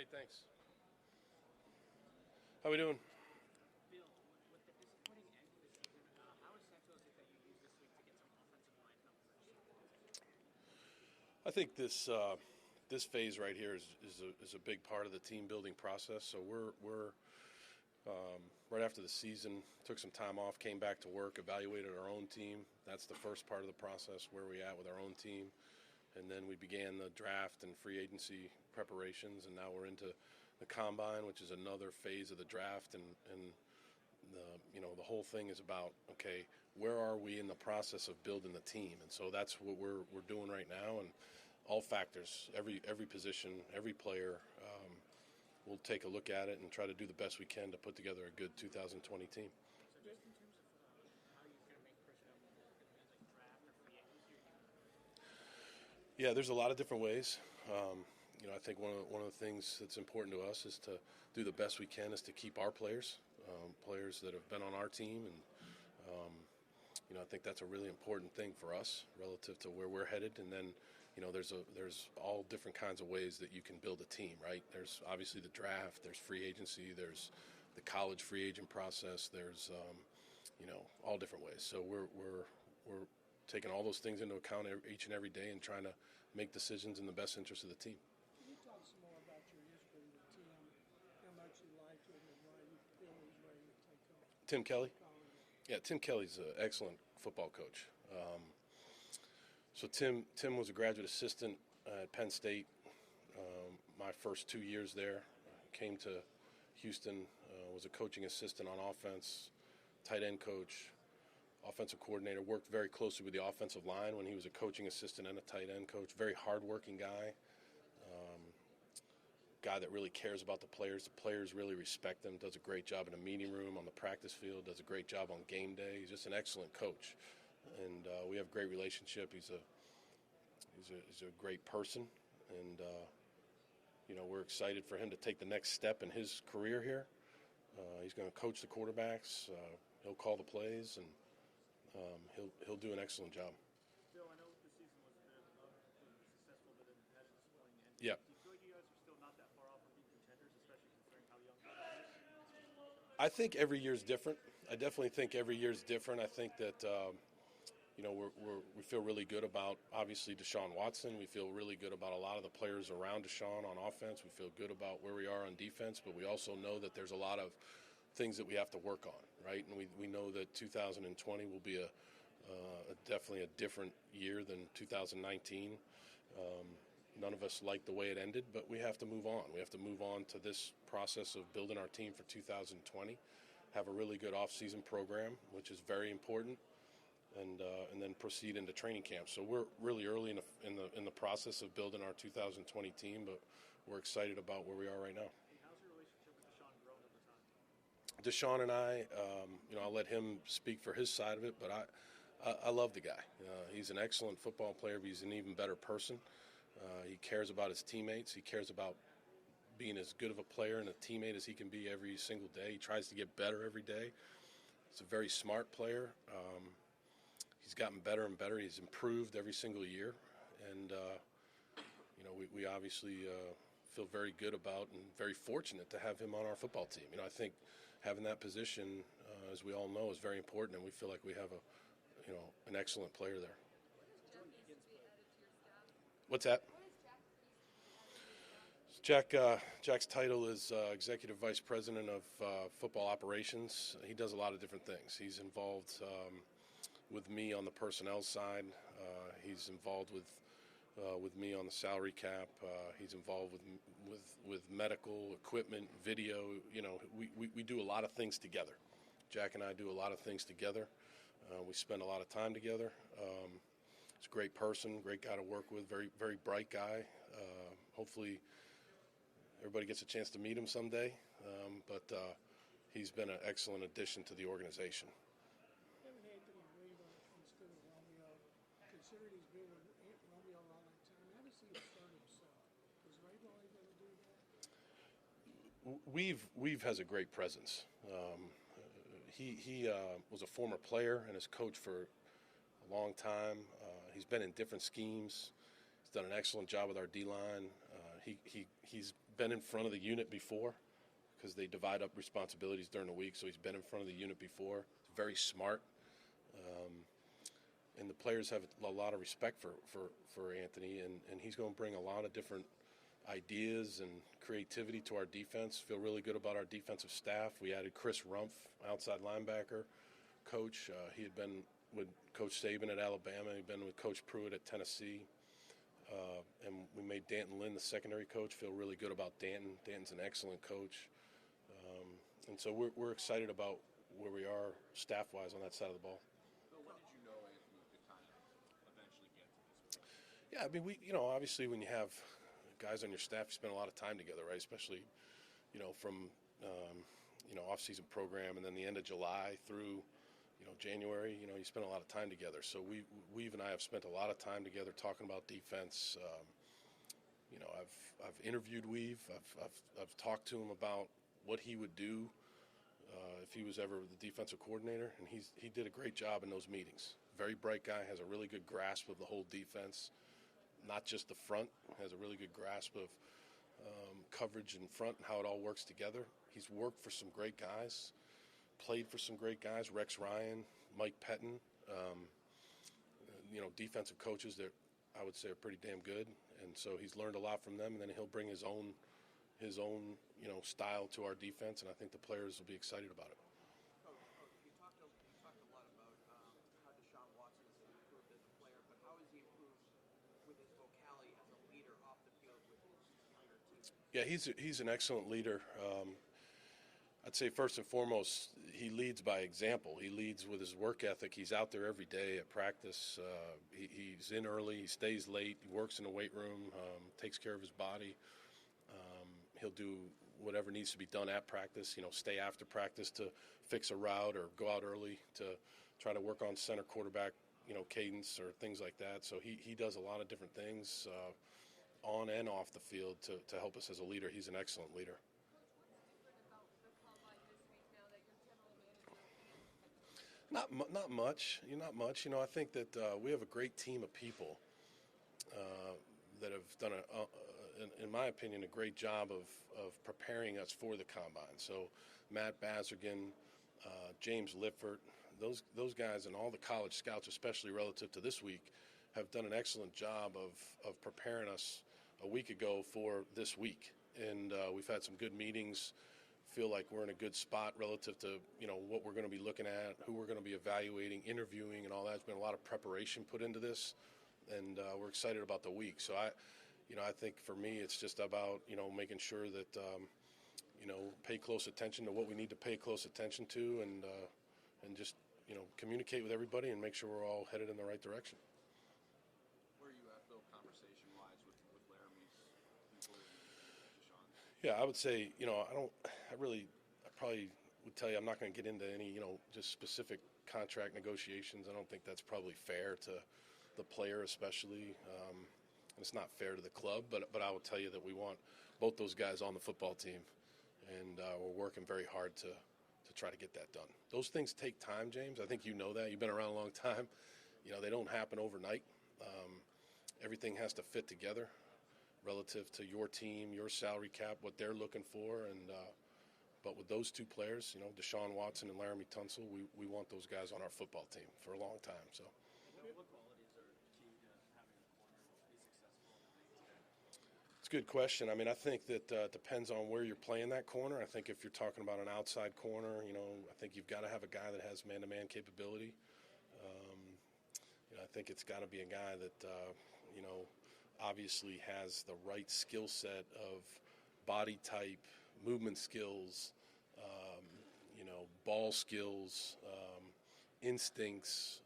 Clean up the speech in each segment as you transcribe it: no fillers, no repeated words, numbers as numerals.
Okay, thanks. How we doing? Bill, with the disappointing end to the season, how essential is it that you use this week to get some offensive line numbers? I think this phase right here is a big part of the team building process. So we're right after the season, took some time off, came back to work, evaluated our own team. That's the first part of the process, where we at with our own team. And then we began the draft and free agency preparations, and now we're into the combine, which is another phase of the draft. And the whole thing is about, okay, where are we in the process of building the team? And so that's what we're doing right now. And all factors, every position, every player, we'll take a look at it and try to do the best we can to put together a good 2020 team. So just in terms of how you're going to make personnel moves, is it going to be like draft or free agency? Yeah, there's a lot of different ways. I think one of the things that's important to us is to do the best we can is to keep our players that have been on our team, and I think that's a really important thing for us relative to where we're headed. And then, there's all different kinds of ways that you can build a team, right? There's obviously the draft, there's free agency, there's the college free agent process, there's all different ways. So we're taking all those things into account each and every day and trying to make decisions in the best interest of the team. Can you talk some more about your history with Tim, how much you liked him, and why you feel he's ready to take over? Tim Kelly? Yeah, Tim Kelly's an excellent football coach. So Tim was a graduate assistant at Penn State. My first 2 years there, came to Houston, was a coaching assistant on offense, tight end coach, offensive coordinator, worked very closely with the offensive line when he was a coaching assistant and a tight end coach. Very hardworking guy, guy that really cares about the players. The players really respect him, does a great job in the meeting room, on the practice field, does a great job on game day. He's just an excellent coach, and we have a great relationship. He's a great person, and we're excited for him to take the next step in his career here. He's going to coach the quarterbacks. He'll call the plays, and he'll do an excellent job. Bill, I know the season was successful, but then had a disappointing end. Yeah. Do you feel like you guys are still not that far off from being contenders, especially considering how young you are? I think every year is different. I definitely think every year is different. I think that we feel really good about, obviously, Deshaun Watson. We feel really good about a lot of the players around Deshaun on offense. We feel good about where we are on defense, but we also know that there's a lot of things that we have to work on, right? And we know that 2020 will be definitely a different year than 2019. None of us like the way it ended, but we have to move on. We have to move on to this process of building our team for 2020, have a really good off-season program, which is very important, and then proceed into training camp. So we're really early in the process of building our 2020 team, but we're excited about where we are right now. How's your relationship with Deshaun grown over time? Deshaun and I, I'll let him speak for his side of it, but I love the guy. He's an excellent football player, but he's an even better person. He cares about his teammates. He cares about being as good of a player and a teammate as he can be every single day. He tries to get better every day. He's a very smart player. He's gotten better and better. He's improved every single year. And, we obviously feel very good about and very fortunate to have him on our football team. I think having that position, as we all know, is very important, and we feel like we have an excellent player there. What's that? Jack's title is Executive Vice President of Football Operations. He does a lot of different things. He's involved with me on the personnel side. He's involved with me on the salary cap. He's involved with medical equipment, video. We do a lot of things together. Jack and I do a lot of things together. We spend a lot of time together. He's a great person, great guy to work with, very, very bright guy. Hopefully everybody gets a chance to meet him someday, but he's been an excellent addition to the organization. Kevin Anthony Reba instead of Romeo, considered he's been with Romeo all that time. How does he start himself? Was Reba able to do that? Weave has a great presence. He was a former player and has coached for a long time. He's been in different schemes. He's done an excellent job with our D-line. He's been in front of the unit before because they divide up responsibilities during the week. So he's been in front of the unit before. He's very smart. And the players have a lot of respect for Anthony, and he's going to bring a lot of different ideas and creativity to our defense. Feel really good about our defensive staff. We added Chris Rumpf, outside linebacker coach. He had been with Coach Saban at Alabama. He'd been with Coach Pruitt at Tennessee. And we made Danton Lynn the secondary coach. Feel really good about Danton. Danton's an excellent coach. And so we're excited about where we are staff-wise on that side of the ball. When did you know Anthony could kind of eventually get to this point? Yeah, I mean, obviously when you have guys on your staff, you spend a lot of time together, right? Especially, from, off-season program and then the end of July through, January, you spend a lot of time together. So Weave and I have spent a lot of time together talking about defense. I've interviewed Weave. I've talked to him about what he would do if he was ever the defensive coordinator, and he did a great job in those meetings. Very bright guy, has a really good grasp of the whole defense, not just the front, has a really good grasp of coverage in front and how it all works together. He's worked for some great guys, played for some great guys, Rex Ryan, Mike Pettin, defensive coaches that I would say are pretty damn good. And so he's learned a lot from them, and then he'll bring his own style to our defense, and I think the players will be excited about it. You talked a lot about how Deshaun Watson has improved as a player, but how has he improved with his vocality as a leader off the field with his younger team? Yeah, he's an excellent leader. I'd say first and foremost, he leads by example. He leads with his work ethic. He's out there every day at practice. He's in early. He stays late. He works in the weight room, takes care of his body. He'll do whatever needs to be done at practice, stay after practice to fix a route or go out early to try to work on center quarterback, cadence or things like that. So he does a lot of different things on and off the field to help us as a leader. He's an excellent leader. Not much. Not much. I think that we have a great team of people that have done, in my opinion, a great job of preparing us for the combine. So Matt Bazergan, James Lippert, those guys and all the college scouts, especially relative to this week, have done an excellent job of preparing us a week ago for this week. And we've had some good meetings. Feel like we're in a good spot relative to what we're going to be looking at, who we're going to be evaluating, interviewing, and all that. There's been a lot of preparation put into this, and we're excited about the week. So I think for me it's just about making sure that pay close attention to what we need to pay close attention to, and just communicate with everybody and make sure we're all headed in the right direction. Where are you at, Bill, conversation-wise with Laramie's people and Deshaun? Yeah, I would say, I probably would tell you I'm not going to get into any, just specific contract negotiations. I don't think that's probably fair to the player especially. It's not fair to the club, but I will tell you that we want both those guys on the football team, and we're working very hard to try to get that done. Those things take time, James. I think you know that. You've been around a long time. They don't happen overnight. Everything has to fit together relative to your team, your salary cap, what they're looking for, and but with those two players, Deshaun Watson and Laramie Tunsil, we want those guys on our football team for a long time. So. What qualities are key to having a corner be successful? It's a good question. I mean, I think that depends on where you're playing that corner. I think if you're talking about an outside corner, I think you've got to have a guy that has man-to-man capability. I think it's got to be a guy that, obviously has the right skill set of body type, movement skills, ball skills, instincts,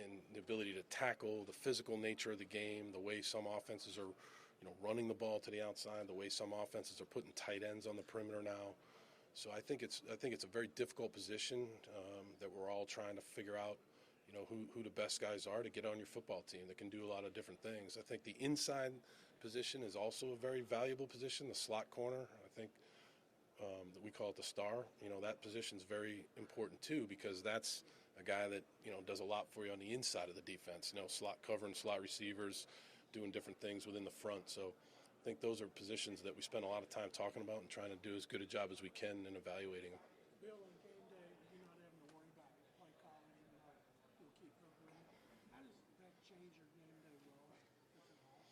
and the ability to tackle, the physical nature of the game, the way some offenses are, running the ball to the outside, the way some offenses are putting tight ends on the perimeter now. So I think it's a very difficult position that we're all trying to figure out, who the best guys are to get on your football team that can do a lot of different things. I think the inside position is also a very valuable position, the slot corner. I think that we call it the star. That position's very important too, because that's a guy that, does a lot for you on the inside of the defense. Slot covering, slot receivers, doing different things within the front. So think those are positions that we spend a lot of time talking about and trying to do as good a job as we can in evaluating them. Bill, on game day, you're not having to worry about play calling, even though you'll keep up with it. How does that change your game day role, if at all?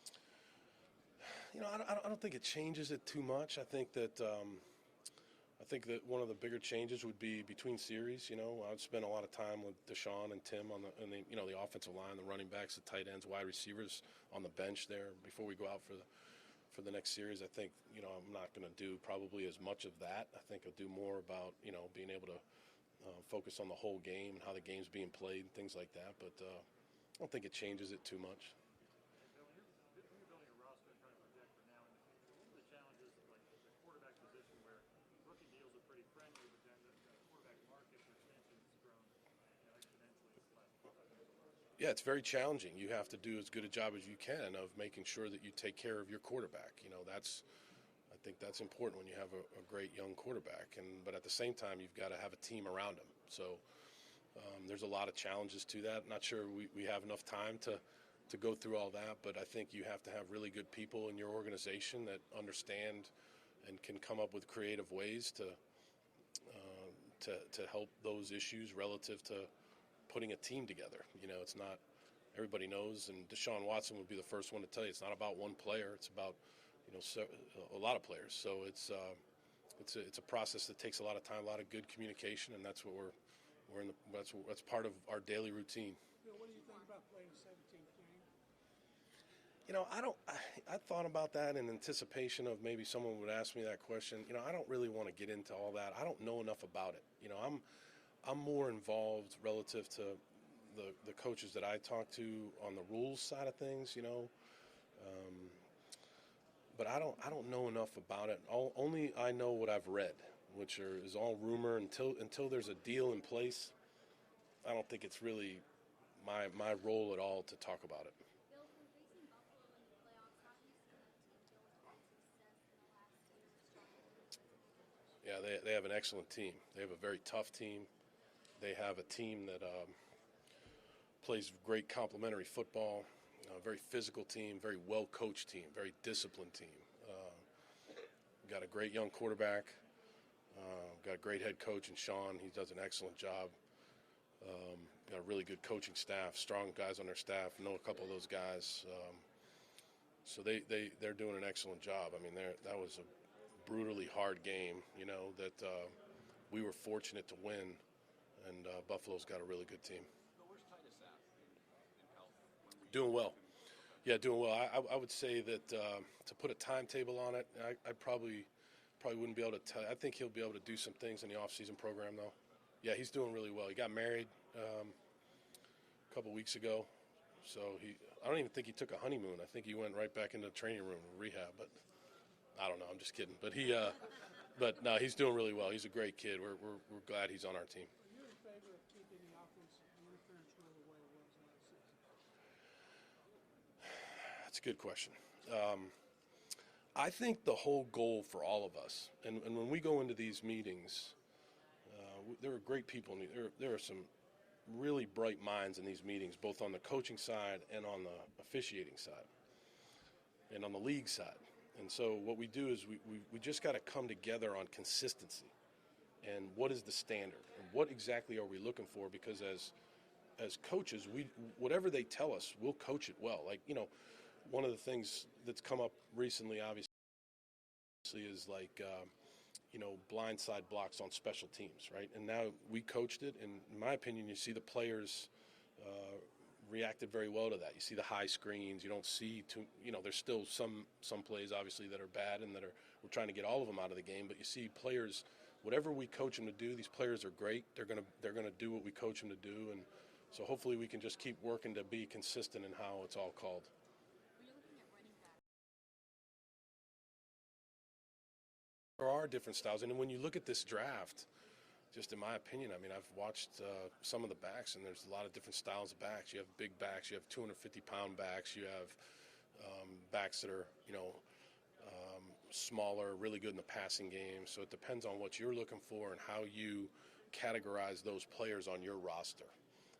I don't think it changes it too much. I think that one of the bigger changes would be between series. I'd spend a lot of time with Deshaun and Tim on the offensive line, the running backs, the tight ends, wide receivers on the bench there before we go out for the next series. I think I'm not going to do probably as much of that. I think I'll do more about being able to focus on the whole game and how the game's being played and things like that. But I don't think it changes it too much. Yeah, it's very challenging. You have to do as good a job as you can of making sure that you take care of your quarterback. I think that's important when you have a great young quarterback. But at the same time, you've got to have a team around him. So there's a lot of challenges to that. Not sure we have enough time to go through all that, but I think you have to have really good people in your organization that understand and can come up with creative ways to help those issues relative to putting a team together. It's not everybody knows, and Deshaun Watson would be the first one to tell you it's not about one player. It's about a lot of players. So it's a process that takes a lot of time, a lot of good communication, and that's what we're in. That's part of our daily routine. Bill, what do you think about playing a 17th game? I thought about that in anticipation of maybe someone would ask me that question. I don't really want to get into all that. I don't know enough about it. I'm more involved relative to the coaches that I talk to on the rules side of things, but I don't know enough about it. Only I know what I've read, which is all rumor. Until there's a deal in place, I don't think it's really my role at all to talk about it. Bill, from facing Buffalo in the playoffs, how do you see that team deal with all the success in the last year? Yeah, they have an excellent team. They have a very tough team. They have a team that plays great complementary football, a very physical team, very well-coached team, very disciplined team. Got a great young quarterback, got a great head coach in Sean. He does an excellent job. Got a really good coaching staff, strong guys on their staff. Know a couple of those guys. So they're doing an excellent job. I mean, that was a brutally hard game, that we were fortunate to win. And Buffalo's got a really good team. But where's Titus at in health? Doing well. Yeah, doing well. I would say that to put a timetable on it, I probably wouldn't be able to tell. I think he'll be able to do some things in the off-season program, though. Yeah, he's doing really well. He got married a couple weeks ago, so I don't even think he took a honeymoon. I think he went right back into the training room rehab. But I don't know. I'm just kidding. But but no, he's doing really well. He's a great kid. We're glad he's on our team. Are you in favor of keeping the offensive interference rule the way it was last season? That's a good question. I think the whole goal for all of us, and when we go into these meetings, there are great people. There are some really bright minds in these meetings, both on the coaching side and on the officiating side and on the league side. And so what we do is we just got to come together on consistency and what is the standard and what exactly are we looking for, because as coaches, whatever they tell us, we'll coach it well. Like, one of the things that's come up recently, obviously, is like, blindside blocks on special teams, right? And now we coached it, and in my opinion, you see the players reacted very well to that. You see the high screens. You don't see there's still some plays, obviously, that are bad and we're trying to get all of them out of the game, but you see players, whatever we coach them to do, these players are great. They're gonna do what we coach them to do, and so hopefully we can just keep working to be consistent in how it's all called. When you're looking at running back, There are different styles, and when you look at this draft, just in my opinion, I mean, I've watched some of the backs, and there's a lot of different styles of backs. You have big backs, you have 250-pound backs, you have backs that are, smaller, really good in the passing game. So it depends on what you're looking for and how you categorize those players on your roster.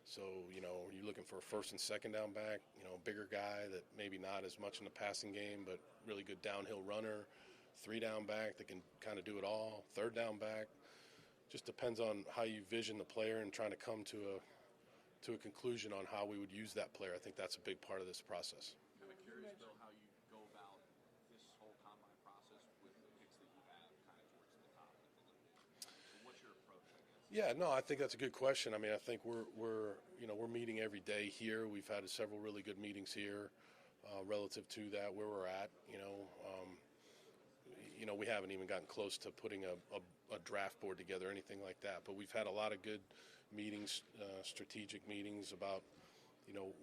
So, you're looking for a first and second down back, bigger guy that maybe not as much in the passing game, but really good downhill runner, 3-down back that can kind of do it all, 3rd down back. Just depends on how you vision the player and trying to come to a conclusion on how we would use that player. I think that's a big part of this process. Kind of curious, Bill, how you go about this whole combine process with the picks that you have kind of towards the top. What's your approach, I guess? Yeah, no, I think that's a good question. I mean, I think we're meeting every day here. We've had several really good meetings here relative to that, where we're at. We haven't even gotten close to putting a draft board together or anything like that. But we've had a lot of good meetings, strategic meetings about,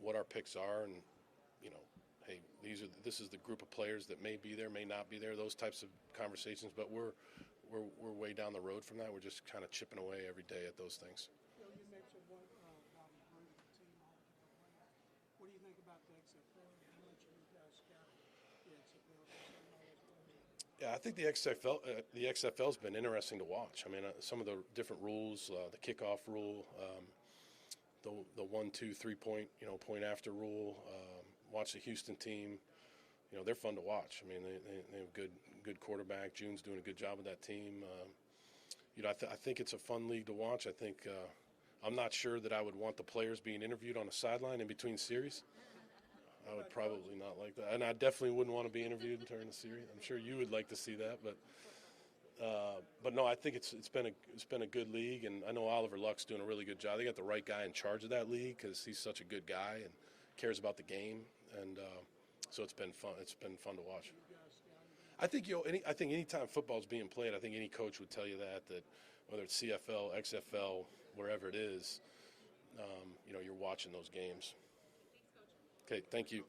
what our picks are, and hey, this is the group of players that may be there, may not be there. Those types of conversations. But we're way down the road from that. We're just kind of chipping away every day at those things. You mentioned about improving the team altogether. What do you think about the XFL? How much you guys scout the XFL? Yeah, I think the XFL's been interesting to watch. I mean, some of the different rules, the kickoff rule, the 1-2 3-point, point after rule. Watch the Houston team. They're fun to watch. I mean, they have good quarterback. June's doing a good job with that team. I think it's a fun league to watch. I think I'm not sure that I would want the players being interviewed on the sideline in between series. I would probably not like that, and I definitely wouldn't want to be interviewed during the series. I'm sure you would like to see that, but no, I think it's been a good league, and I know Oliver Luck's doing a really good job. They got the right guy in charge of that league because he's such a good guy and cares about the game, and so it's been fun. It's been fun to watch. I think anytime football's being played, I think any coach would tell you that whether it's CFL, XFL, wherever it is, you're watching those games. Okay, thank you.